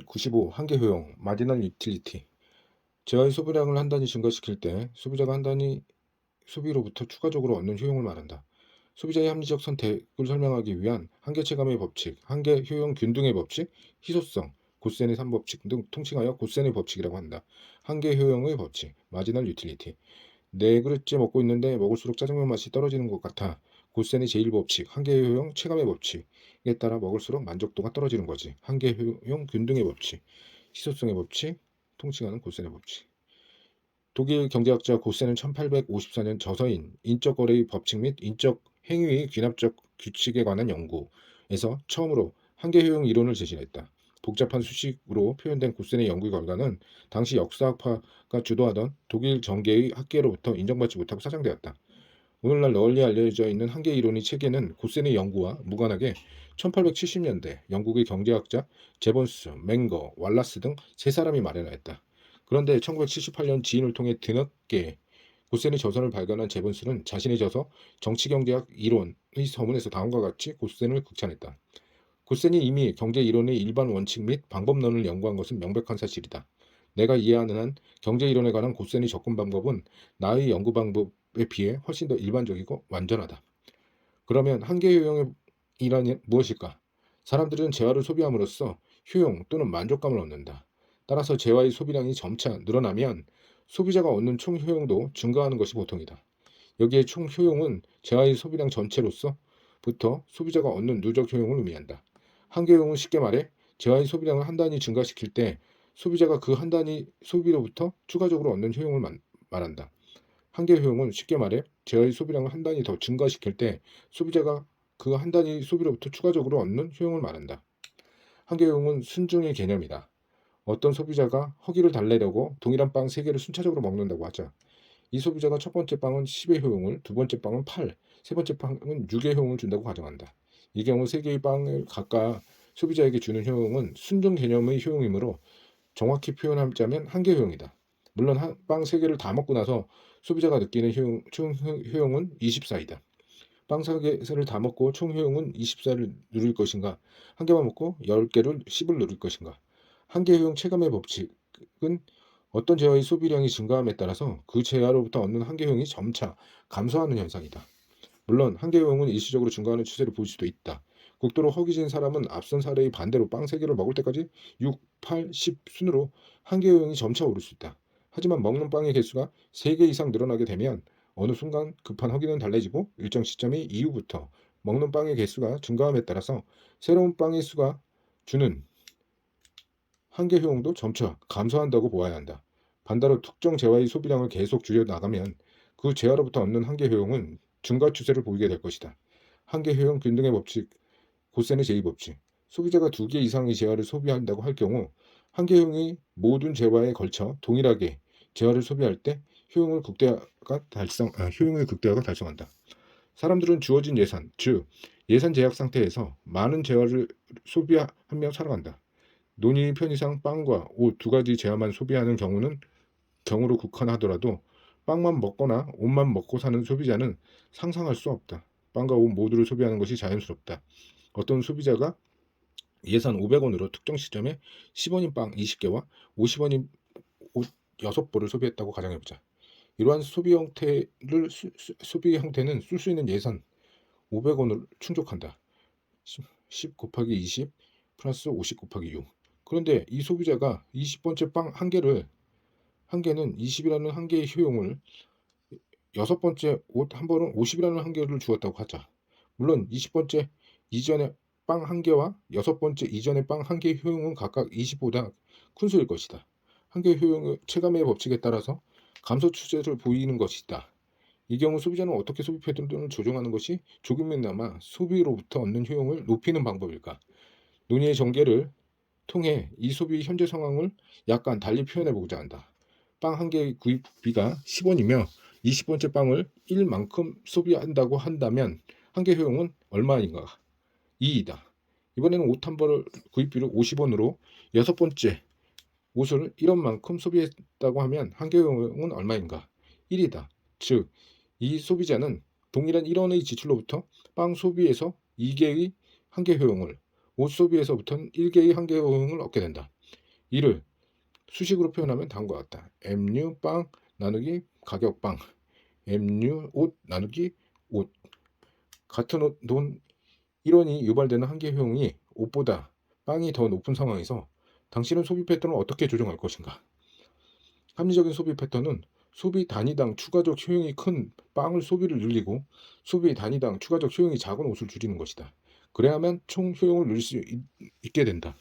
95. 한계 효용, 마지널 유틸리티. 재화의 소비량을 한 단위 증가시킬 때 소비자가 한 단위 소비로부터 추가적으로 얻는 효용을 말한다. 소비자의 합리적 선택을 설명하기 위한 한계 체감의 법칙, 한계 효용 균등의 법칙, 희소성, 고센의 3법칙 등 통칭하여 고센의 법칙이라고 한다. 한계 효용의 법칙, 마지널 유틸리티. 네 그릇째 먹고 있는데 먹을수록 짜장면 맛이 떨어지는 것 같아. 고센의 제1법칙, 한계 효용 체감의 법칙에 따라 먹을수록 만족도가 떨어지는 거지. 한계 효용 균등의 법칙, 희소성의 법칙, 통칭하는 고센의 법칙. 독일 경제학자 고세는 1854년 저서인 인적 거래의 법칙 및 인적 행위의 귀납적 규칙에 관한 연구에서 처음으로 한계 효용 이론을 제시했다. 복잡한 수식으로 표현된 고센의 연구 결과는 당시 역사학파가 주도하던 독일 정계의 학계로부터 인정받지 못하고 사장되었다. 오늘날 널리 알려져 있는 한계 이론의 체계는 고센의 연구와 무관하게 1870년대 영국의 경제학자 제본스, 맹거, 왈라스 등 세 사람이 마련하였다. 그런데 1978년 지인을 통해 드넓게 고센의 저서를 발견한 제본스는 자신의 저서 정치경제학 이론의 서문에서 다음과 같이 고센을 극찬했다. 고센이 이미 경제 이론의 일반 원칙 및 방법론을 연구한 것은 명백한 사실이다. 내가 이해하는 한 경제 이론에 관한 고센의 접근 방법은 나의 연구 방법에 비해 훨씬 더 일반적이고 완전하다. 그러면 한계 효용이란 무엇일까? 사람들은 재화를 소비함으로써 효용 또는 만족감을 얻는다. 따라서 재화의 소비량이 점차 늘어나면 소비자가 얻는 총 효용도 증가하는 것이 보통이다. 여기에 총 효용은 재화의 소비량 전체로서부터 소비자가 얻는 누적 효용을 의미한다. 한계 효용은 쉽게 말해 재화의 소비량을 한 단위 증가시킬 때 소비자가 그 한 단위 소비로부터 추가적으로 얻는 효용을 말한다. 한계 효용은 쉽게 말해 재화의 소비량을 한 단위 더 증가시킬 때 소비자가 그 한 단위 소비로부터 추가적으로 얻는 효용을 말한다. 한계 효용은 순증의 개념이다. 어떤 소비자가 허기를 달래려고 동일한 빵 3개를 순차적으로 먹는다고 하자. 이 소비자가 첫 번째 빵은 10의 효용을, 두 번째 빵은 8, 세 번째 빵은 6의 효용을 준다고 가정한다. 이 경우 3개의 빵을 각각 소비자에게 주는 효용은 순증 개념의 효용이므로 정확히 표현하자면 한계 효용이다. 물론 빵 3개를 다 먹고 나서 소비자가 느끼는 총 효용은 24이다. 빵 3개를 다 먹고 총 효용은 24를 누릴 것인가? 한 개만 먹고 10개를 10을 누릴 것인가? 한계 효용 체감의 법칙은 어떤 재화의 소비량이 증가함에 따라서 그 재화로부터 얻는 한계 효용이 점차 감소하는 현상이다. 물론 한계 효용은 일시적으로 증가하는 추세를 볼 수도 있다. 극도로 허기진 사람은 앞선 사례의 반대로 빵 3개를 먹을 때까지 6, 8, 10 순으로 한계 효용이 점차 오를 수 있다. 하지만 먹는 빵의 개수가 3개 이상 늘어나게 되면 어느 순간 급한 허기는 달래지고 일정 시점 이후부터 먹는 빵의 개수가 증가함에 따라서 새로운 빵의 수가 주는 한계 효용도 점차 감소한다고 보아야 한다. 반대로 특정 재화의 소비량을 계속 줄여나가면 그 재화로부터 얻는 한계 효용은 증가 추세를 보이게 될 것이다. 한계 효용 균등의 법칙, 고센의 제2법칙. 소비자가 2개 이상의 재화를 소비한다고 할 경우 한계 효용이 모든 재화에 걸쳐 동일하게 재화를 소비할 때 효용의 극대화가 달성한다. 사람들은 주어진 예산, 즉 예산 제약 상태에서 많은 재화를 소비하며 살아간다. 논의 편의상 빵과 옷 2가지 재화만 소비하는 경우로 국한하더라도 빵만 먹거나 옷만 먹고 사는 소비자는 상상할 수 없다. 빵과 옷 모두를 소비하는 것이 자연스럽다. 어떤 소비자가 예산 500원으로 특정 시점에 10원인 빵 20개와 50원인 옷 6벌을 소비했다고 가정해보자. 이러한 소비 형태는 쓸 수 있는 예산 500원을 충족한다. 10 곱하기 20 플러스 50 곱하기 6. 그런데 이 소비자가 20번째 빵 한 개는 20이라는 한계의 효용을 6번째 옷 한 벌은 50이라는 한계를 주었다고 하자. 물론 20번째 이전의 빵 한 개와 6번째 이전의 빵 한 개의 효용은 각각 20보다 큰 수일 것이다. 한계 효용의 체감의 법칙에 따라서 감소 추세를 보이는 것이다. 이 경우 소비자는 어떻게 소비 패턴을 조정하는 것이 조금이나마 소비로부터 얻는 효용을 높이는 방법일까? 논의의 전개를 통해 이 소비 현재 상황을 약간 달리 표현해 보고자 한다. 빵 한 개의 구입비가 10원이며 20번째 빵을 1만큼 소비한다고 한다면 한계 효용은 얼마인가? 2이다. 이번에는 옷 한 벌을 구입비를 50원으로 6번째 옷을 1원만큼 소비했다고 하면 한계 효용은 얼마인가? 1이다. 즉, 이 소비자는 동일한 1원의 지출로부터 빵 소비에서 2개의 한계 효용을, 옷 소비에서부터는 1개의 한계 효용을 얻게 된다. 이를 수식으로 표현하면 다음과 같다. MU 빵 나누기 가격 빵. MU 옷 나누기 옷. 같은 돈 1원이 유발되는 한계 효용이 옷보다 빵이 더 높은 상황에서 당신은 소비 패턴을 어떻게 조정할 것인가? 합리적인 소비 패턴은 소비 단위당 추가적 효용이 큰 빵을 소비를 늘리고 소비 단위당 추가적 효용이 작은 옷을 줄이는 것이다. 그래야만 총 효용을 누릴 수 있게 된다.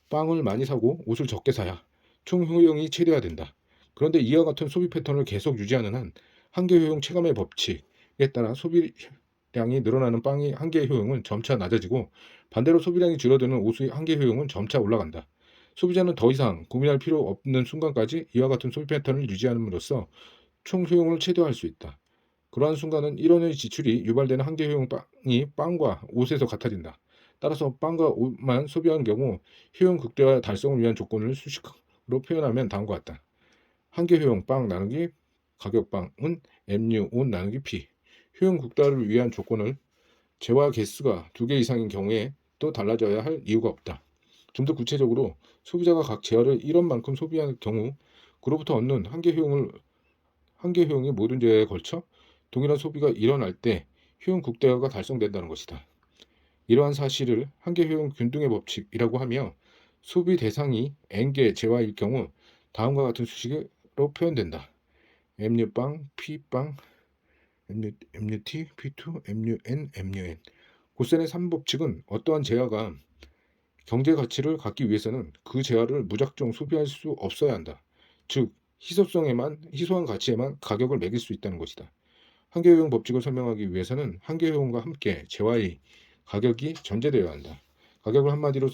빵을 많이 사고 옷을 적게 사야 총 효용이 최대화된다. 그런데 이와 같은 소비 패턴을 계속 유지하는 한 한계 효용 체감의 법칙에 따라 소비량이 늘어나는 빵의 한계 효용은 점차 낮아지고 반대로 소비량이 줄어드는 옷의 한계 효용은 점차 올라간다. 소비자는 더 이상 고민할 필요 없는 순간까지 이와 같은 소비 패턴을 유지함으로써 총 효용을 최대화할 수 있다. 그러한 순간은 1원의 지출이 유발되는 한계 효용 빵이 빵과 옷에서 같아진다. 따라서 빵과 옷만 소비하는 경우 효용 극대화 달성을 위한 조건을 수식으로 표현하면 다음과 같다. 한계 효용 빵 나누기 가격 빵은 MU 옷 나누기 P. 효용 극대화를 위한 조건을 재화 개수가 2개 이상인 경우에 또 달라져야 할 이유가 없다. 좀 더 구체적으로 소비자가 각 재화를 1원만큼 소비할 경우 그로부터 얻는 한계 효용이 모든 재화에 걸쳐 동일한 소비가 일어날 때 효용 극대화가 달성된다는 것이다. 이러한 사실을 한계 효용 균등의 법칙이라고 하며 소비 대상이 n개 재화일 경우 다음과 같은 수식으로 표현된다. MU빵, P빵, MUT, P2, MUN, MUN. 고센의 3법칙은 어떠한 재화가 경제 가치를 갖기 위해서는 그 재화를 무작정 소비할 수 없어야 한다. 즉, 희소한 가치에만 가격을 매길 수 있다는 것이다. 한계효용 법칙을 설명하기 위해서는 한계효용과 함께 재화의 가격이 전제되어야 한다. 가격을 한마디로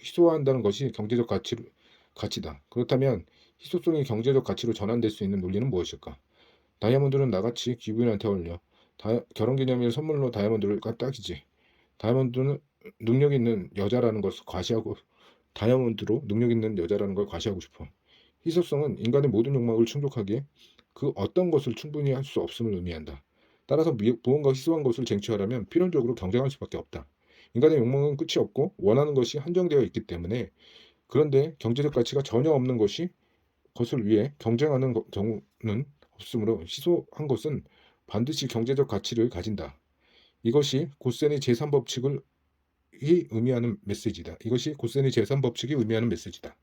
희소화한다는 것이 경제적 가치다. 그렇다면 희소성이 경제적 가치로 전환될 수 있는 논리는 무엇일까? 다이아몬드는 나같이 귀부인한테 어울려. 결혼기념일 선물로 다이아몬드를 딱이지. 다이아몬드로 능력 있는 여자라는 것을 과시하고 싶어. 희소성은 인간의 모든 욕망을 충족하기에 그 어떤 것을 충분히 할 수 없음을 의미한다. 따라서 무언가 희소한 것을 쟁취하려면 필연적으로 경쟁할 수밖에 없다. 인간의 욕망은 끝이 없고 원하는 것이 한정되어 있기 때문에 그런데 경제적 가치가 전혀 없는 것을 위해 경쟁하는 경우는 없으므로 희소한 것은 반드시 경제적 가치를 가진다. 이것이 고센의 제3법칙이 의미하는 메시지다.